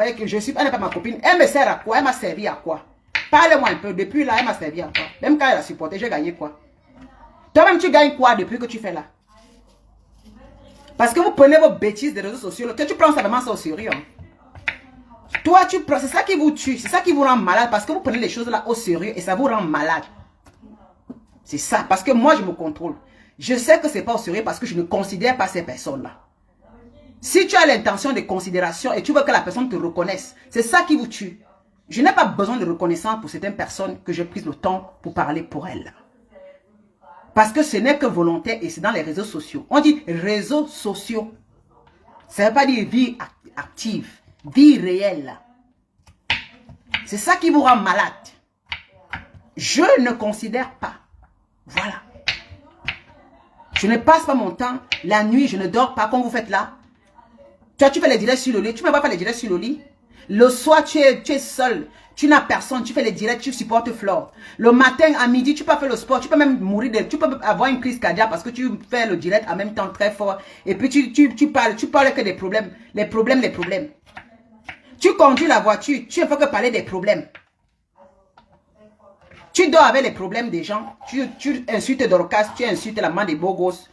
Elle n'est pas ma copine. Elle me sert à quoi? Elle m'a servi à quoi? Parle-moi un peu. Depuis là, elle m'a servi à quoi? Même quand elle a supporté, j'ai gagné quoi? Toi-même, tu gagnes quoi depuis que tu fais là? Parce que vous prenez vos bêtises des réseaux sociaux. Tu prends ça vraiment ça au sérieux. Hein? Toi, tu prends. C'est ça qui vous tue. C'est ça qui vous rend malade. Parce que vous prenez les choses là au sérieux et ça vous rend malade. C'est ça. Parce que moi, je me contrôle. Je sais que c'est pas au sérieux parce que je ne considère pas ces personnes-là. Si tu as l'intention de considération et tu veux que la personne te reconnaisse, c'est ça qui vous tue. Je n'ai pas besoin de reconnaissance pour certaines personnes que j'ai pris le temps pour parler pour elles. Parce que ce n'est que volontaire et c'est dans les réseaux sociaux. On dit réseaux sociaux. Ça ne veut pas dire vie active, vie réelle. C'est ça qui vous rend malade. Je ne considère pas. Voilà. Je ne passe pas mon temps. La nuit, je ne dors pas comme vous faites là. Toi, tu fais les directs sur le lit. Tu ne peux pas faire les directs sur le lit. Le soir, tu es seul. Tu n'as personne. Tu fais les directs, tu supportes Flore. Le matin, à midi, tu peux faire le sport. Tu peux même mourir. Tu peux avoir une crise cardiaque parce que tu fais le direct en même temps très fort. Et puis, tu parles que des problèmes. Les problèmes. Tu conduis la voiture. Tu ne fais que parler des problèmes. Tu dors avec les problèmes des gens. Tu insultes Dorcas. Tu insultes la maman des beaux gosses.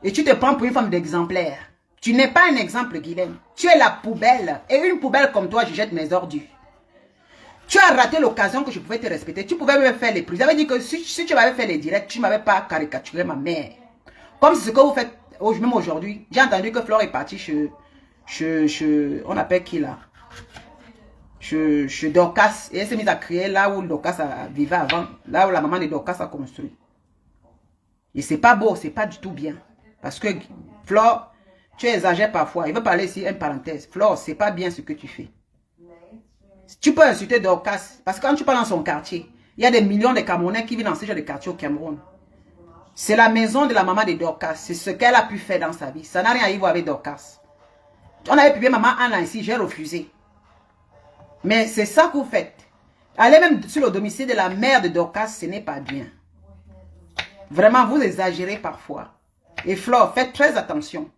Et tu te prends pour une femme d'exemplaire. Tu n'es pas un exemple, Guylaine. Tu es la poubelle. Et une poubelle comme toi, je jette mes ordures. Tu as raté l'occasion que je pouvais te respecter. Tu pouvais me faire les prises. J'avais dit que si tu m'avais fait les directs, tu ne m'avais pas caricaturé ma mère. Comme c'est ce que vous faites même aujourd'hui. J'ai entendu que Flore est partie chez on appelle qui là? Chez Dorcas. Et elle s'est mise à crier là où Dorcas vivait avant. Là où la maman de Dorcas a construit. Et c'est pas beau, c'est pas du tout bien. Parce que Flore... Tu exagères parfois. Il veut parler ici, une parenthèse. Flore, c'est pas bien ce que tu fais. Tu peux insulter Dorcas. Parce que quand tu parles dans son quartier, il y a des millions de Camerounais qui vivent dans ce genre de quartier au Cameroun. C'est la maison de la maman de Dorcas. C'est ce qu'elle a pu faire dans sa vie. Ça n'a rien à y voir avec Dorcas. On avait publié maman Anna ici, j'ai refusé. Mais c'est ça que vous faites. Aller même sur le domicile de la mère de Dorcas, ce n'est pas bien. Vraiment, vous exagérez parfois. Et Flore, faites très attention.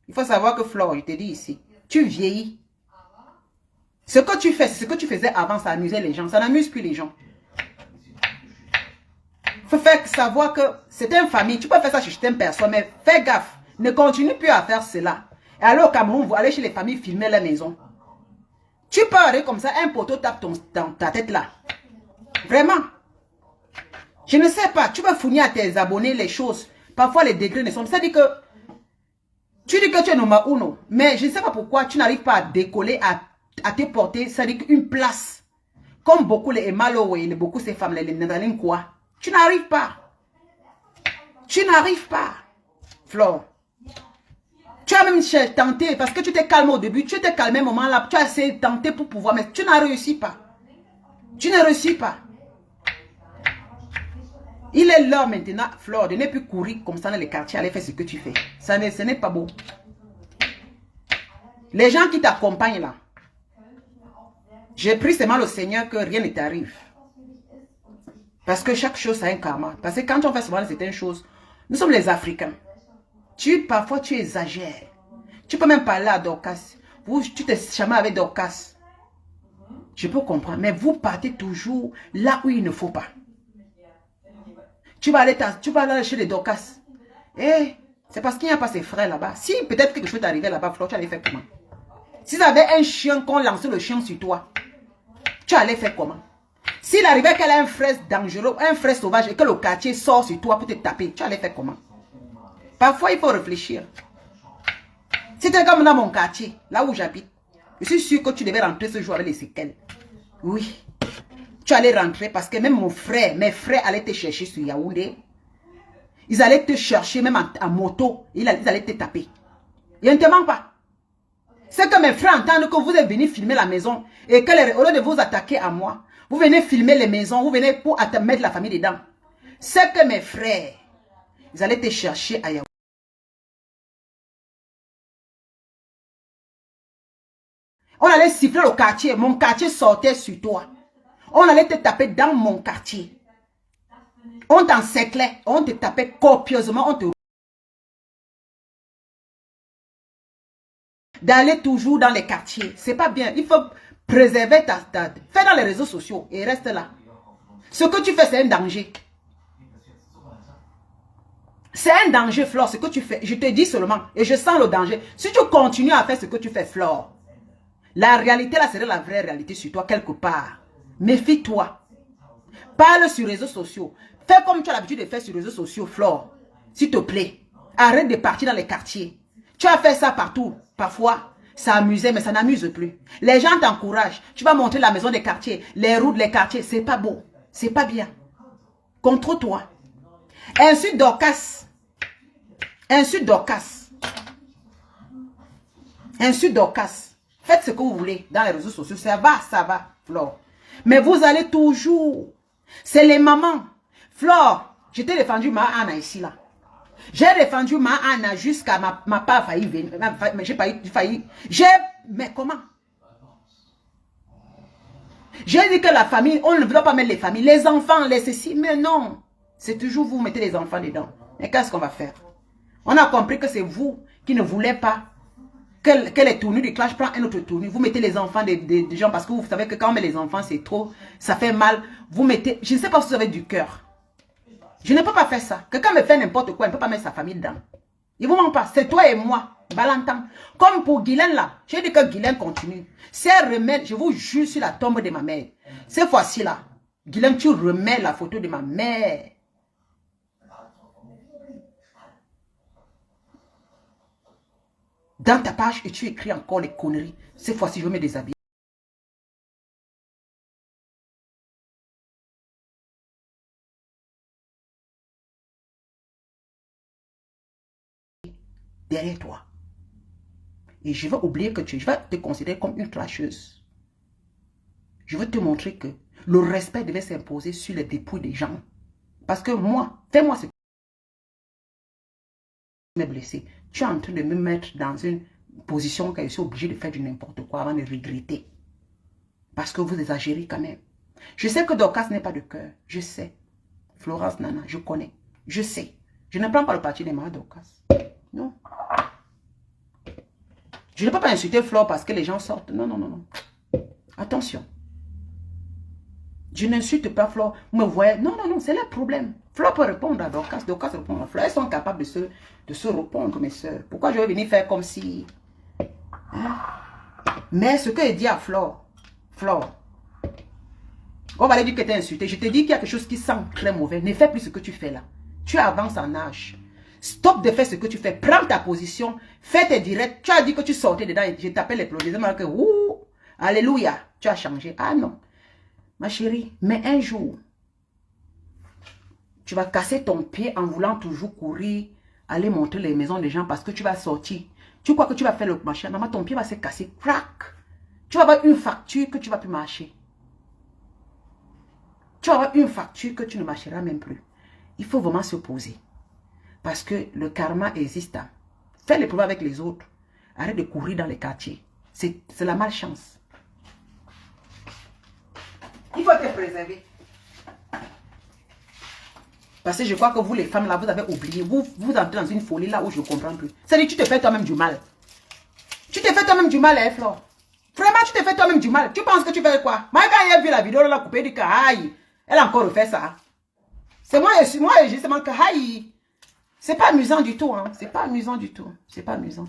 Il faut savoir que Flore, je te dis ici, tu vieillis. Ce que tu fais, c'est ce que tu faisais avant, ça amusait les gens. Ça n'amuse plus les gens. Il faut faire savoir que c'est une famille. Tu peux faire ça chez une personne, mais fais gaffe. Ne continue plus à faire cela. Et alors au Cameroun, vous allez chez les familles filmer la maison. Tu peux aller comme ça, un poteau tape dans ta tête là. Vraiment. Je ne sais pas, tu vas fournir à tes abonnés les choses. Parfois les degrés ne sont pas. C'est-à-dire que tu dis que tu es numéro 1, mais je ne sais pas pourquoi tu n'arrives pas à décoller, à te porter, c'est-à-dire une place. Comme beaucoup les Emalowe, beaucoup ces femmes, les Nédalines quoi. Tu n'arrives pas. Tu n'arrives pas, Flore. Tu as même tenté, parce que tu t'es calmé au début, tu t'es calmé un moment là, tu as essayé de tenter pour pouvoir, mais tu n'as réussi pas. Tu ne réussis pas. Il est l'heure maintenant, Flore, de ne plus courir comme ça dans les quartiers, aller faire ce que tu fais. Ce n'est pas beau. Les gens qui t'accompagnent là, j'ai pris seulement le Seigneur que rien ne t'arrive. Parce que chaque chose a un karma. Parce que quand on fait souvent certaines choses, nous sommes les Africains. Parfois tu exagères. Tu peux même parler à Dorcas. Tu te chamas avec Dorcas. Je peux comprendre, mais vous partez toujours là où il ne faut pas. Tu vas aller chez les Dorcas. Eh, c'est parce qu'il n'y a pas ses frères là-bas. Si peut-être quelque chose t'arrivait là-bas, Flore, tu allais faire comment? Si tu avais un chien, qu'on lançait le chien sur toi, tu allais faire comment? S'il arrivait qu'elle a un frère dangereux, un frère sauvage, et que le quartier sort sur toi pour te taper, tu allais faire comment? Parfois, il faut réfléchir. Si tu es comme dans mon quartier, là où j'habite, je suis sûr que tu devais rentrer ce jour avec les séquelles. Oui. Tu allais rentrer parce que même mes frères allaient te chercher sur Yaoundé. Ils allaient te chercher même en moto. Ils allaient te taper. Je ne te mens pas. C'est que mes frères entendent que vous êtes venus filmer la maison et que au lieu de vous attaquer à moi, vous venez filmer les maisons, vous venez pour mettre la famille dedans. C'est que mes frères, ils allaient te chercher à Yaoundé. On allait siffler le quartier. Mon quartier sortait sur toi. On allait te taper dans mon quartier. On t'encerclait. On te tapait copieusement. D'aller toujours dans les quartiers. C'est pas bien. Il faut préserver fais dans les réseaux sociaux et reste là. Ce que tu fais, c'est un danger. C'est un danger, Flore, ce que tu fais. Je te dis seulement, et je sens le danger. Si tu continues à faire ce que tu fais, Flore, la réalité, là, serait la vraie réalité sur toi, quelque part. Méfie-toi. Parle sur les réseaux sociaux. Fais comme tu as l'habitude de faire sur les réseaux sociaux, Flore. S'il te plaît. Arrête de partir dans les quartiers. Tu as fait ça partout. Parfois, ça amusait, mais ça n'amuse plus. Les gens t'encouragent. Tu vas montrer la maison des quartiers, les routes, les quartiers. C'est pas beau. C'est pas bien. Contre toi. Insulte Dorcas. Insulte Dorcas. Insulte Dorcas. Faites ce que vous voulez dans les réseaux sociaux. Ça va, Flore. Mais vous allez toujours. C'est les mamans. Flore, je t'ai défendu ma Anna ici, là. J'ai défendu ma Anna jusqu'à ma part failli venir. Mais j'ai failli. Mais comment? J'ai dit que la famille, on ne doit pas mettre les familles. Les enfants, les ceci. Mais non. C'est toujours vous mettez les enfants dedans. Et qu'est-ce qu'on va faire? On a compris que c'est vous qui ne voulez pas que les tournures du clash prennent un autre tournure. Vous mettez les enfants des gens parce que vous savez que quand on met les enfants, c'est trop. Ça fait mal. Vous mettez. Je ne sais pas si vous avez du cœur. Je ne peux pas faire ça. Quelqu'un me fait n'importe quoi, il ne peut pas mettre sa famille dedans. Il ne vous ment pas. C'est toi et moi. Valentin. Comme pour Guylaine là. J'ai dit que Guylaine continue. C'est remède, je vous jure sur la tombe de ma mère. Cette fois-ci là. Guylaine, tu remets la photo de ma mère. Dans ta page et tu écris encore les conneries. Cette fois-ci, je vais me déshabiller. Derrière toi. Et je vais oublier que je vais te considérer comme une clasheuse. Je vais te montrer que le respect devait s'imposer sur les dépouilles des gens. Parce que moi, fais-moi ce qui m'est blessé. Tu es en train de me mettre dans une position que je suis obligé de faire du n'importe quoi avant de regretter. Parce que vous exagérez quand même. Je sais que Dorcas n'est pas de cœur. Je sais. Florence Nana, je connais. Je sais. Je ne prends pas le parti des marins Dorcas. Non. Je ne peux pas insulter Flore parce que les gens sortent. Non, non, non, non. Attention. Je n'insulte pas Flore. Vous me voyez. Non, non, non, c'est leur problème. Flore peut répondre à Dorcas. Dorcas répond à Flore. Elles sont capables de se répondre, mes soeurs. Pourquoi je vais venir faire comme si... Hein? Mais ce que je dis à Flore, on va aller dire que tu es insulté. Je te dis qu'il y a quelque chose qui sent très mauvais. Ne fais plus ce que tu fais là. Tu avances en âge. Stop de faire ce que tu fais. Prends ta position. Fais tes directs. Tu as dit que tu sortais dedans et je t'appelle les plongeurs. Que ouh, alléluia, tu as changé. Ah non. Ma chérie, mais un jour, tu vas casser ton pied en voulant toujours courir, aller monter les maisons des gens parce que tu vas sortir. Tu crois que tu vas faire le machin. Maman, ton pied va se casser. Crac. Tu vas avoir une facture que tu ne vas plus marcher. Tu vas avoir une facture que tu ne marcheras même plus. Il faut vraiment se poser. Parce que le karma existe. Fais les problèmes avec les autres. Arrête de courir dans les quartiers. C'est la malchance. Il faut te préserver. Parce que je crois que vous les femmes là, vous avez oublié. Vous entrez dans une folie là où je ne comprends plus. C'est-à-dire que tu te fais toi-même du mal. Tu te fais toi-même du mal, hein, Flore. Vraiment, tu te fais toi-même du mal. Tu penses que tu fais quoi? Moi, quand j'ai vu la vidéo, elle a coupé du cas, aïe, elle a encore refait ça. C'est moi justement que, aïe, c'est pas amusant du tout, hein. C'est pas amusant du tout. C'est pas amusant.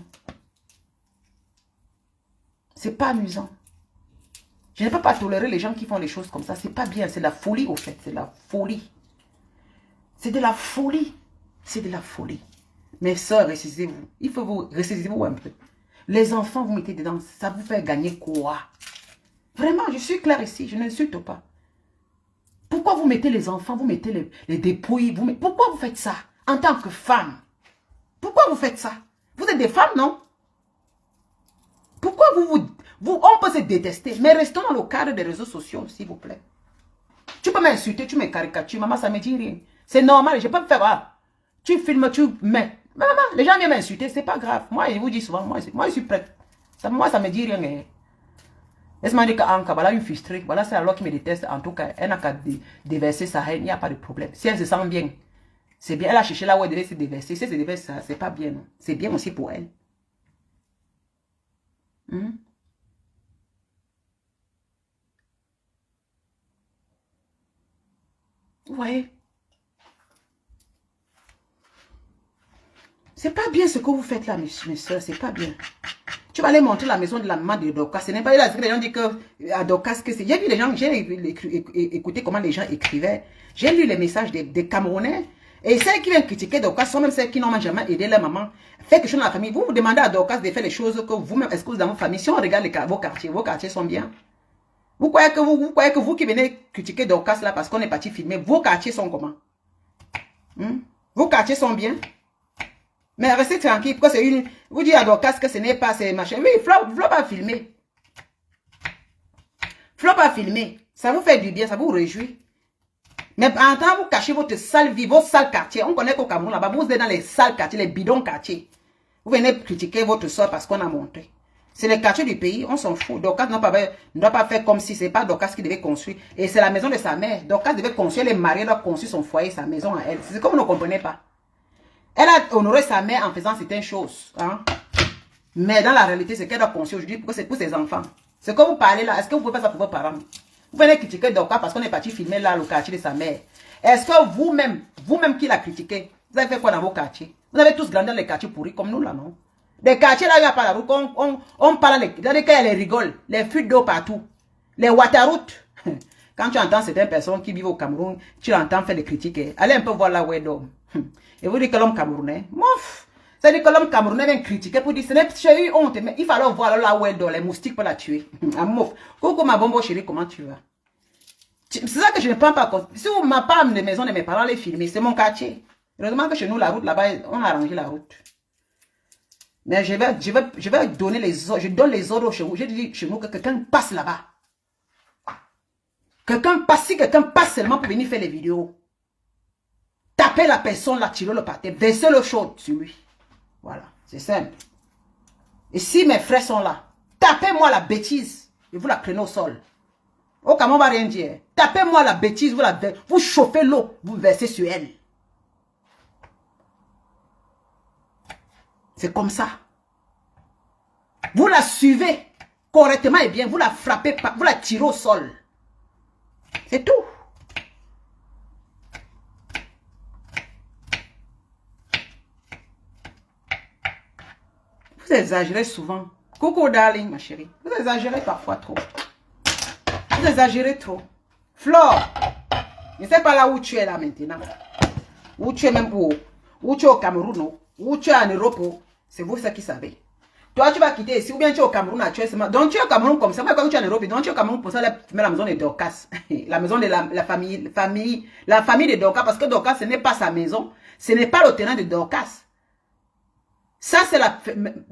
C'est pas amusant. Je ne peux pas tolérer les gens qui font les choses comme ça. C'est pas bien. C'est de la folie, au fait. C'est de la folie. C'est de la folie. C'est de la folie. Mes soeurs, ressaisissez-vous. Il faut vous ressaisissez-vous un peu. Les enfants, vous mettez dedans. Ça vous fait gagner quoi? Vraiment, je suis claire ici. Je n'insulte pas. Pourquoi vous mettez les enfants? Vous mettez les dépouilles? Pourquoi vous faites ça? En tant que femme. Pourquoi vous faites ça? Vous êtes des femmes, non? Pourquoi on peut se détester, mais restons dans le cadre des réseaux sociaux, s'il vous plaît. Tu peux m'insulter, tu me caricatures, maman, ça me dit rien. C'est normal, je peux me faire, ah, tu filmes, tu mets. Mais maman, les gens viennent m'insulter, c'est pas grave. Moi, je vous dis souvent, moi je suis prête. Moi, ça me dit rien. Laisse-moi dire qu'Anka, voilà une frustrée, voilà c'est alors qui me déteste, en tout cas, elle n'a qu'à déverser sa haine, il n'y a pas de problème. Si elle se sent bien, c'est bien, elle a cherché là où elle devait se déverser. Si elle se déverse ça, c'est pas bien, non. C'est bien aussi pour elle. Vous voyez? C'est pas bien ce que vous faites là, mes soeurs, c'est pas bien. Tu vas aller montrer la maison de la maman de Dorcas. Ce n'est pas là que les gens disent que à Dorcas que c'est. J'ai vu les gens, j'ai écouté comment les gens écrivaient. J'ai lu les messages des Camerounais. Et celles qui viennent critiquer Dorcas sont même celles qui n'ont jamais aidé leur maman. Faites quelque chose dans la famille. Vous vous demandez à Dorcas de faire les choses que vous-même, est-ce que vous dans votre famille, si on regarde vos quartiers sont bien. Vous croyez que vous qui venez critiquer Dorcas là parce qu'on est parti filmer, vos quartiers sont comment? Vos quartiers sont bien? Mais restez tranquille, pourquoi c'est une... Vous dites à Dorcas que ce n'est pas ces machins. Oui, Flo a filmé. Flo a filmé. Ça vous fait du bien, ça vous réjouit. Mais en temps, vous cachez votre sale vie, vos sales quartiers. On connaît qu'au Cameroun, là-bas, vous êtes dans les sales quartiers, les bidons quartiers. Vous venez critiquer votre soeur parce qu'on a monté. C'est les quartiers du pays, on s'en fout. Dorcas ne doit pas faire comme si c'est pas Dorcas qui devait construire. Et c'est la maison de sa mère. Dorcas devait construire, les mariés doivent construire son foyer, sa maison à elle. C'est comme vous ne comprenez pas. Elle a honoré sa mère en faisant certaines choses. Hein? Mais dans la réalité, c'est qu'elle doit construire aujourd'hui pour que c'est pour ses enfants. Ce que vous parlez là, est-ce que vous pouvez faire ça pour vos parents? Vous venez critiquer Dorcas parce qu'on est parti filmer là le quartier de sa mère. Est-ce que vous-même qui l'a critiqué, vous avez fait quoi dans vos quartiers? Vous avez tous grandi dans les quartiers pourris comme nous là, non? Des quartiers là, il n'y a pas la route, on parle, dans cas, les rigoles, les fuites d'eau partout, les waterroutes. Quand tu entends certaines personnes qui vivent au Cameroun, tu l'entends faire des critiques. Allez un peu voir là où est l'homme. Et vous dites que l'homme camerounais, mouf, ça dit que l'homme camerounais vient critiquer pour dire, j'ai eu honte, mais il fallait voir là où est l'homme, les moustiques pour la tuer. Coucou ma bombo chérie, comment tu vas? C'est ça que je ne prends pas compte. Si vous m'avez pas amené maison de mes parents les filmer, c'est mon quartier. Heureusement que chez nous, la route là-bas, on a arrangé la route. Mais je vais donner les ordres, je donne les ordres chez vous. Je dis chez nous que quelqu'un passe là-bas. Si quelqu'un passe seulement pour venir faire les vidéos, tapez la personne, la tirez le pâté, versez le chaud sur lui. Voilà, c'est simple. Et si mes frères sont là, tapez-moi la bêtise et vous la prenez au sol. Au Cameroun, on va rien dire. Tapez-moi la bêtise, vous chauffez l'eau, vous versez sur elle. C'est comme ça. Vous la suivez correctement et bien, vous la frappez, vous la tirez au sol. C'est tout. Vous exagérez souvent. Coucou darling, ma chérie. Vous exagérez parfois trop. Vous exagérez trop. Flore, je ne sais pas là où tu es là maintenant. Où tu es même où tu es au Cameroun, où tu es en Europe. C'est vous ça qui savez. Toi, tu vas quitter ici, ou bien tu es au Cameroun actuellement. Donc, tu es au Cameroun comme ça. Moi, quand tu es en Europe, donc tu es au Cameroun pour ça, la maison de Dorcas. La maison de la famille de Dorcas. Parce que Dorcas, ce n'est pas sa maison. Ce n'est pas le terrain de Dorcas. Ça, c'est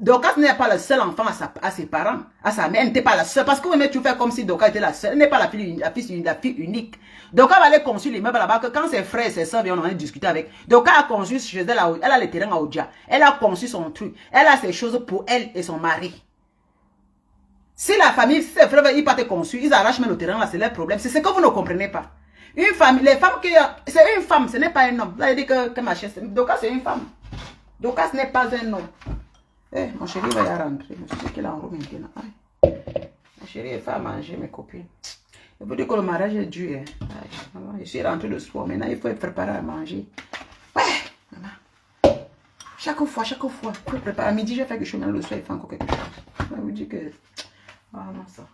Dorcas n'est pas le seul enfant à ses parents, à sa mère. Elle n'était pas la seule. Parce que vous tu fais comme si Dorcas était la seule. Elle n'est pas la fille unique. Dorcas va aller construire l'immeuble là-bas. Que quand ses frères et ses soeurs viennent, on en a discuté avec. Dorcas a construit chez elle, elle a le terrain à Odia. Elle a construit son truc. Elle a ses choses pour elle et son mari. Si la famille, si ses frères, ils partent construire, ils arrachent même le terrain là, c'est leur problème. C'est ce que vous ne comprenez pas. Une famille, les femmes qui, c'est une femme, ce n'est pas un homme. Là, il dit que ma chère, Dorcas c'est une femme. Dorcas n'est pas un homme. Eh, mon chéri va y rentrer. Je sais qu'il est en roue maintenant. Aïe. Ma chérie est fait à manger, mes copines. Je vous dire que le mariage est dur. Hein. Maman, je suis rentrée de sport. Maintenant, il faut être préparé à manger. Ouais, maman. Chaque fois, il faut préparer. À midi, je fais quelque chose. Le soir, il fait encore quelque chose. Je vous dis que... Ah non, ça.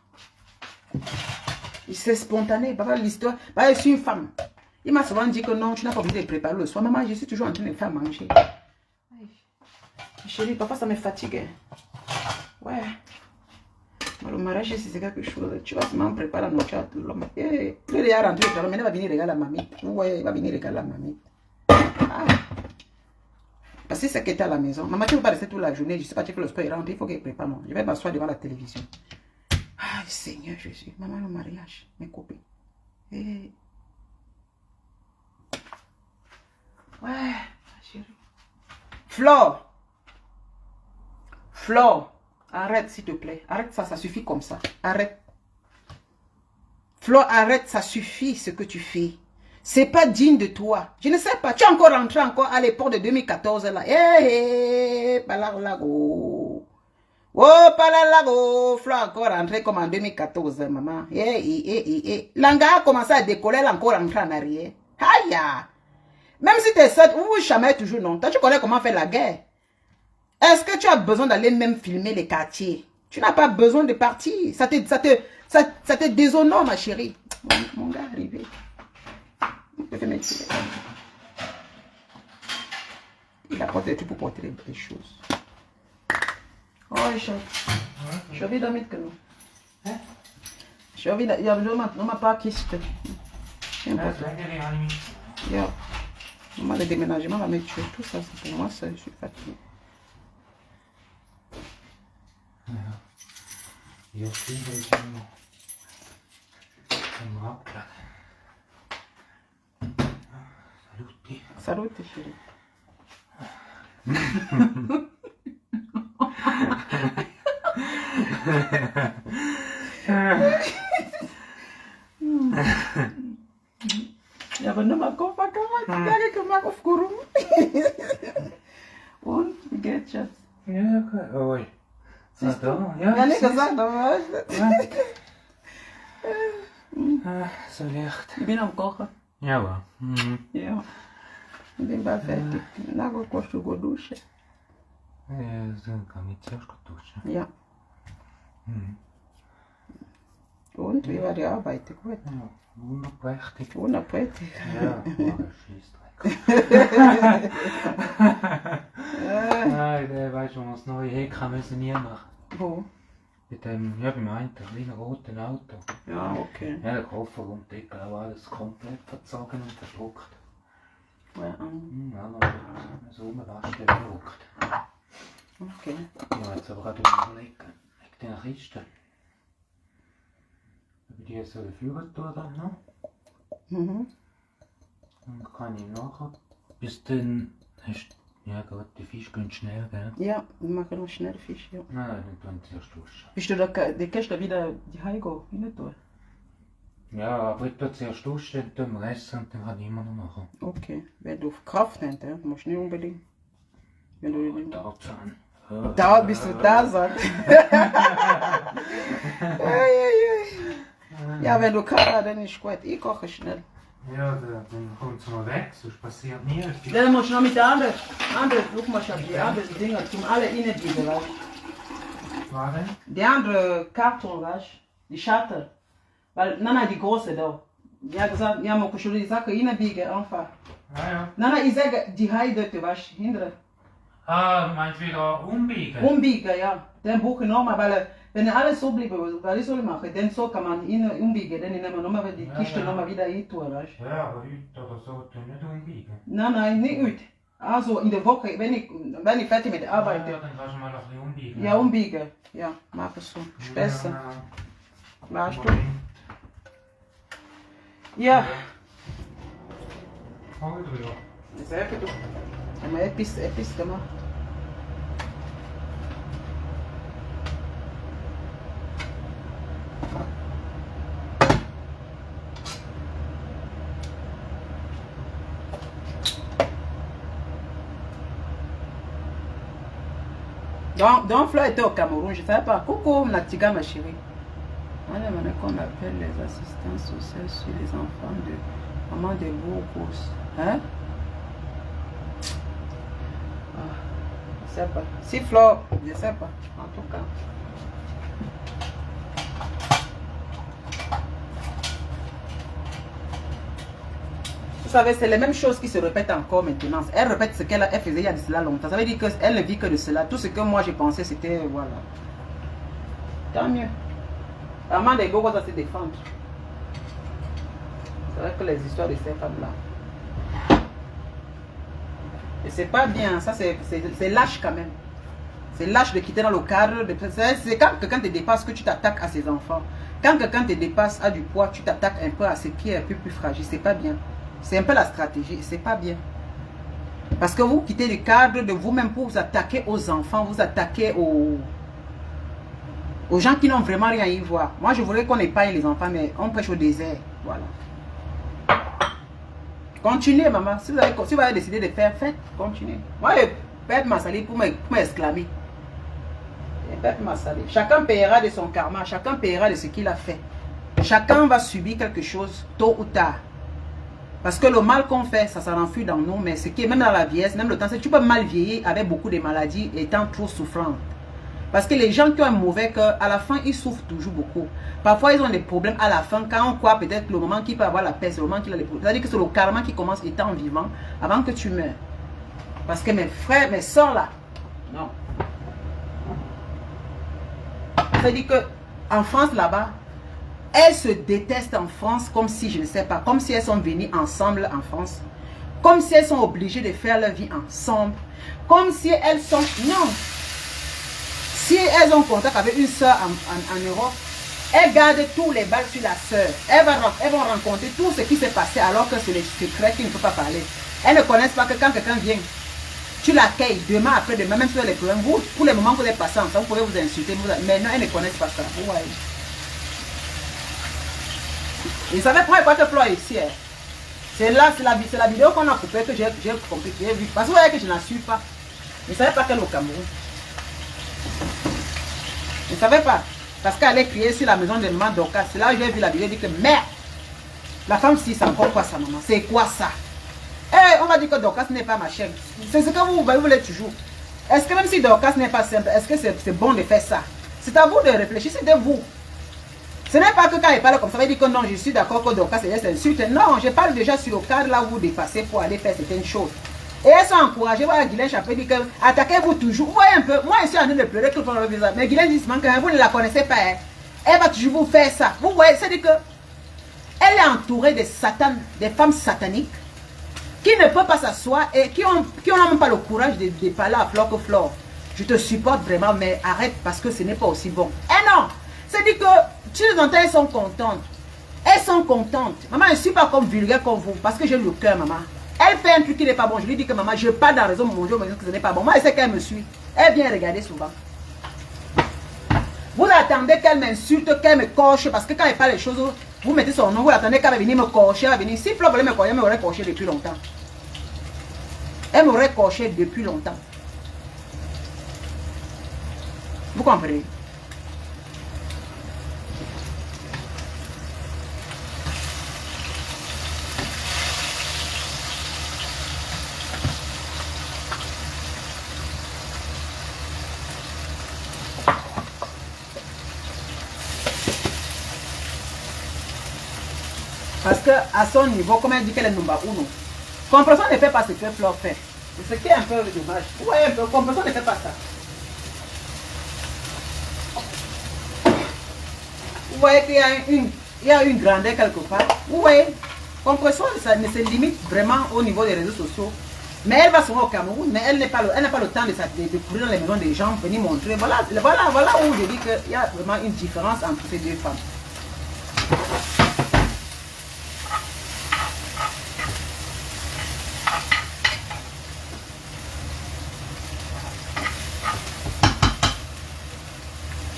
C'est spontané. Papa, l'histoire... Bah, je suis une femme. Il m'a souvent dit que non, tu n'as pas besoin de préparer le soir. Maman, je suis toujours en train de faire manger. Chérie, papa, ça me fatigue. Ouais. Le mariage, c'est quelque chose. Tu vas seulement préparer la nourriture à tout l'homme. Eh, il est rentré, maintenant, il va venir regarder la mamie. Ouais, il va venir regarder la mamie. Ah. Parce que c'est qu'elle était à la maison. Maman, tu ne veux pas rester toute la journée. Je ne sais pas, tu fais le sport, il rentre. Il faut qu'elle prépare. Je vais m'asseoir devant la télévision. Ah, Seigneur Jésus. Maman, le mariage, mes copines. Eh. Ouais, chérie. Flore. Flore, arrête s'il te plaît. Arrête ça, ça suffit comme ça. Arrête. Flore, arrête, ça suffit ce que tu fais. C'est pas digne de toi. Je ne sais pas, tu es encore rentré encore à l'époque de 2014 là. Eh, palalago. Oh, palalago. Flore encore rentré comme en 2014, maman. L'anga a commencé à décoller, elle a encore rentré en arrière. Aïe! Même si tu es seul, vous chamaillez toujours, non. Toi, tu connais comment faire la guerre. Est-ce que tu as besoin d'aller même filmer les quartiers? Tu n'as pas besoin de partir. Ça te déshonore, ma chérie. Mon gars arrivé. Il apporte des trucs pour porter les choses. Oh, chef. Je vais dormir que nous. Hein? Je vais dormir. Non, ma pas kiste. Yeah. Maman, le déménagement va me tuer. Tout ça, c'est pour moi, ça, je suis fatiguée. Io figlio sono macchina. Saluti. Salut, chérie. Ja, aber nur mal Kopf, Und, wie geht's, Schatz? Ja, okay. Oi. Siehst du? Ja, Ja, nicht gesagt, aber so licht. ich bin am Kochen. Ja, wel. Ja. Ich bin bald fertig. Na, wo kannst du go duschen? Ja, dann kann ich zuerst duschen. Ja. Und, wie war die Arbeit? Gut. Ja, wunderprächtig. Wunderprächtig. Ja, war ein Scheissdreck. Nein, der weißt du, das neue Heck müssen nie machen. Wo? Mit dem, ja, beim einen kleinen roten Auto. Ja, okay. Ja, der Koffer und Deckel auch alles komplett verzogen und verdruckt. Ja, Ja, noch so umlasten verdruckt. okay. Ja, jetzt aber gerade überlegen, wegen den Kisten. Ob ich die so führen tun dann noch. Mhm. Dann kann ich nachher. Bis dann hast du, ja gut, die Fische gehen schnell, gell? Ja, wir machen noch schnell Fisch, ja. Nein, dann tun sie erst duschen. Bist du da, die kannst du wieder die Heiko rein tun? Ja, aber ich tue zuerst duschen, dann tun wir essen und dann kann ich immer noch machen. Okay. Wenn du Kraft hast, ja, musst du nicht unbedingt. Wenn du Tarzan. da bist du da, sagt. Ja, wenn du Kraft hast, dann ist gut. Ich koche schnell. Ja, dann kommt es mal weg, sonst passiert nie etwas. Dann musst du noch mit der anderen, guck mal, Schatz, die anderen Dinger zum alle reinbiegen, weißt du? Was denn? Die andere Karton, weißt du? Die Schatten. Weil, Nana, die große da. Die hat gesagt, ja, man kann die Sache reinbiegen, einfach. Ah ja. Nana, ich sage, die Heide, weißt du, hinter. Ah, du meinst wieder umbiegen? Umbiegen, ja. Dann buchen nochmal, weil, wenn alles so bleibt, was ich soll machen, dann so kann man ihn umbiegen, dann nehmen wir nochmal die Kiste nochmal wieder hin tun, weißt du? Ja, aber heute oder so tun nicht umbiegen. Nein, nicht heute. Also in der Woche, wenn ich fertig mit der Arbeit. Ja, dann kannst du mal ein bisschen umbiegen. Ja, umbiegen. Ja, mach es so. Ist besser. Weißt du? Ja. Hol drüber. Sehr gut. Haben wir etwas gemacht. Donc Fleur était au Cameroun, je ne savais pas. Coucou, Natiga, ma chérie. Voilà, maintenant qu'on appelle les assistants sociaux sur les enfants de maman de Bourgos. Hein? Je ne sais pas. Si Fleur, je ne sais pas. En tout cas. Vous savez, c'est les mêmes choses qui se répètent encore maintenant. Elle répète ce qu'elle faisait il y a de cela longtemps. Ça veut dire qu'elle ne vit que de cela. Tout ce que moi j'ai pensé, c'était, voilà. Tant mieux. Maman des gogos doit se défendre. C'est vrai que les histoires de ces femmes-là. Et c'est pas bien. Ça, c'est lâche quand même. C'est lâche de quitter dans le cadre. C'est quand quelqu'un te dépasse que tu t'attaques à ses enfants. Quand quelqu'un te dépasse, a du poids, tu t'attaques un peu à ce qui est un peu plus fragile. C'est pas bien. C'est un peu la stratégie, c'est pas bien. Parce que vous quittez le cadre de vous-même pour vous attaquer aux enfants, vous attaquer aux gens qui n'ont vraiment rien à y voir. Moi, je voudrais qu'on épargne les enfants, mais on prêche au désert. Voilà. Continuez, maman. Si vous avez décidé de faire, faites. Continuez. Moi, le père m'a sali pour m'exclamer. Le père m'a sali. Chacun paiera de son karma. Chacun paiera de ce qu'il a fait. Chacun va subir quelque chose, tôt ou tard. Parce que le mal qu'on fait, ça s'enfuit dans nous. Mais ce qui est même dans la vieillesse, même le temps, c'est que tu peux mal vieillir avec beaucoup de maladies étant trop souffrante. Parce que les gens qui ont un mauvais cœur, à la fin, ils souffrent toujours beaucoup. Parfois, ils ont des problèmes à la fin. Quand on croit peut-être le moment qu'il peut avoir la paix, c'est le moment qu'il a les problèmes. C'est-à-dire que c'est le karma qui commence étant vivant avant que tu meurs. Parce que mes frères, mes soeurs là, non. C'est-à-dire qu'en France là-bas, elles se détestent en France comme si, je ne sais pas, comme si elles sont venues ensemble en France. Comme si elles sont obligées de faire leur vie ensemble. Comme si elles sont... Non. Si elles ont contact avec une soeur en Europe, elles gardent tous les balles sur la soeur. Elles vont rencontrer tout ce qui s'est passé alors que c'est les secrets qui ne peuvent pas parler. Elles ne connaissent pas que quand quelqu'un vient, tu l'accueilles demain, après-demain, même si les problèmes, vous, pour les moments que vous êtes passés ensemble, vous pouvez vous insulter. Mais non, elles ne connaissent pas ça. Vous voyez. Ils savaient pourquoi que Flo est ici. Hein. C'est la vidéo qu'on a coupée que j'ai compris, j'ai vu. Parce que vous voyez que je n'en suis pas. Ils ne savaient pas qu'elle est au Cameroun. Je ne savais pas. Parce qu'elle est criée sur la maison de maman Dorcas. C'est là où j'ai vu la vidéo. J'ai dit que merde. La femme, si, c'est encore quoi ça, maman? C'est quoi ça? Eh, on va dire que Dorcas n'est pas ma chère. C'est ce que vous voulez toujours. Est-ce que même si Dorcas n'est pas simple, est-ce que c'est bon de faire ça? C'est à vous de réfléchir. C'est de vous. Ce n'est pas que quand il parle comme ça, il dit que non, je suis d'accord que Dorcas c'est insulte. Non, je parle déjà sur le cadre là où vous dépassez pour aller faire certaines choses. Et elles sont encouragées. Voilà, Guylaine Chappé dit que attaquez-vous toujours. Vous voyez un peu, moi je suis en train de pleurer tout le visage. Mais Guylaine dit que vous ne la connaissez pas. Hein. Elle va toujours vous faire ça. Vous voyez, c'est-à-dire que elle est entourée de Satan, des femmes sataniques qui ne peuvent pas s'asseoir et qui n'ont même pas le courage de parler à Flore que Flore. Je te supporte vraiment, mais arrête parce que ce n'est pas aussi bon. Eh non, c'est-à-dire que tu les entends, elles sont contentes. Elles sont contentes. Maman, je ne suis pas comme vulgaire comme vous parce que j'ai le cœur, maman. Elle fait un truc qui n'est pas bon. Je lui dis que maman, je pars dans la raison de mon Dieu, mais que ce n'est pas bon. Moi, elle sait qu'elle me suit. Elle vient regarder souvent. Vous attendez qu'elle m'insulte, qu'elle me coche, parce que quand elle parle les choses, vous mettez son nom, vous attendez qu'elle va venir me cocher, elle va venir. Si Flo voulait me cocher, elle m'aurait coché depuis longtemps. Elle m'aurait coché depuis longtemps. Vous comprenez? Parce qu'à son niveau, comme elle dit qu'elle est number uno, Compression ne fait pas ce que Flore fait. C'est ce qui est un peu dommage. Vous voyez un peu, Compression ne fait pas ça. Vous voyez qu'il y a une grandeur quelque part. Vous voyez, Compression, ça ne se limite vraiment au niveau des réseaux sociaux. Mais elle va souvent au Cameroun, mais elle n'a pas, le temps de courir dans les maisons des gens, venir montrer. Voilà où je dis qu'il y a vraiment une différence entre ces deux femmes.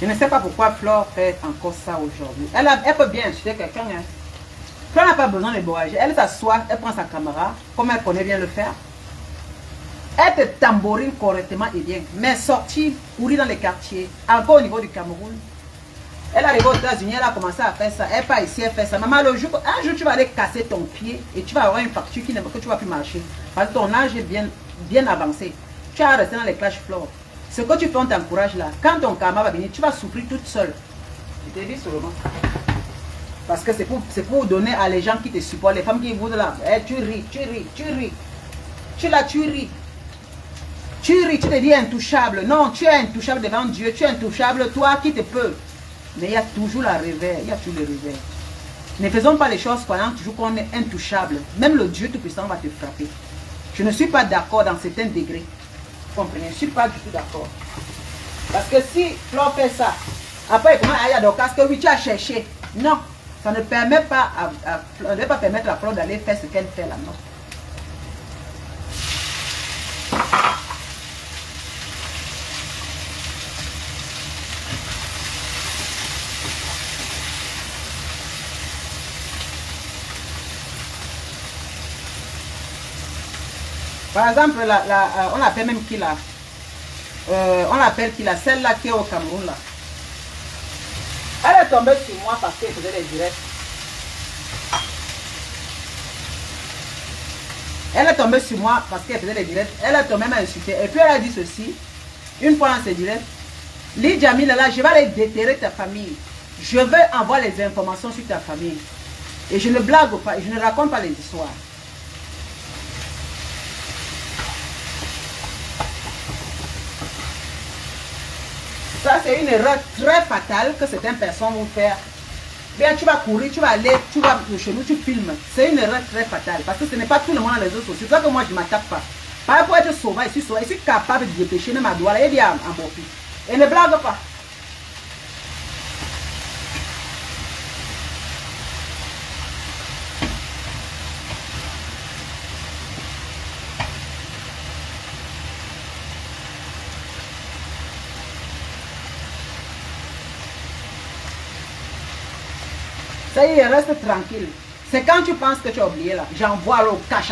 Je ne sais pas pourquoi Flore fait encore ça aujourd'hui. Elle peut bien insulter quelqu'un. Hein. Flore n'a pas besoin de bourrager. Elle s'assoit, elle prend sa caméra, comme elle connaît bien le faire. Elle te tambourine correctement et bien. Mais sortir, courir dans les quartiers, encore au niveau du Cameroun. Elle arrive aux États-Unis, elle a commencé à faire ça. Elle part ici, elle fait ça. Maman, un jour, tu vas aller casser ton pied et tu vas avoir une fracture que tu ne vas plus marcher. Parce que ton âge est bien avancé. Tu vas rester dans les clashs Flore. Ce que tu fais, on t'encourage là. Quand ton karma va venir, tu vas souffrir toute seule. Je te dis seulement. Parce que c'est pour donner à les gens qui te supportent, les femmes qui vous là. Eh, tu ris. Tu ris. Tu ris, tu te dis intouchable. Non, tu es intouchable devant Dieu. Tu es intouchable, toi qui te peux. Mais il y a toujours la réveil. Il y a toujours le réveil. Ne faisons pas les choses croyant toujours qu'on est intouchable. Même le Dieu Tout-Puissant va te frapper. Je ne suis pas d'accord dans certains degrés. Vous comprenez? Je ne suis pas du tout d'accord. Parce que si Flore fait ça, après comment il y a donc parce que oui, tu as cherché. Non, ça ne permet pas on ne va pas permettre à Flore d'aller faire ce qu'elle fait là, non. Par exemple, on l'appelle même qui là? On l'appelle qui là? Celle-là qui est au Cameroun là. Elle est tombée sur moi parce qu'elle faisait les directs. Elle est tombée sur moi parce qu'elle faisait des directs. Elle est tombée, elle m'a insulté. Et puis elle a dit ceci, une fois dans ses directs, Lydia Milala, je vais aller déterrer ta famille. Je veux avoir les informations sur ta famille. Et je ne blague pas, je ne raconte pas les histoires. Ça, c'est une erreur très fatale que certaines personnes vont faire. Bien, tu vas courir, tu vas aller, tu vas chez nous, tu filmes. C'est une erreur très fatale parce que ce n'est pas tout le monde dans les réseaux sociaux. C'est ça que moi, je ne m'attaque pas. Pas pour être sauvage, je suis capable de dépêcher ma doigt et dire à mon fils. Et ne blague pas. Ça y est, reste tranquille. C'est quand tu penses que tu as oublié là. J'envoie le cash.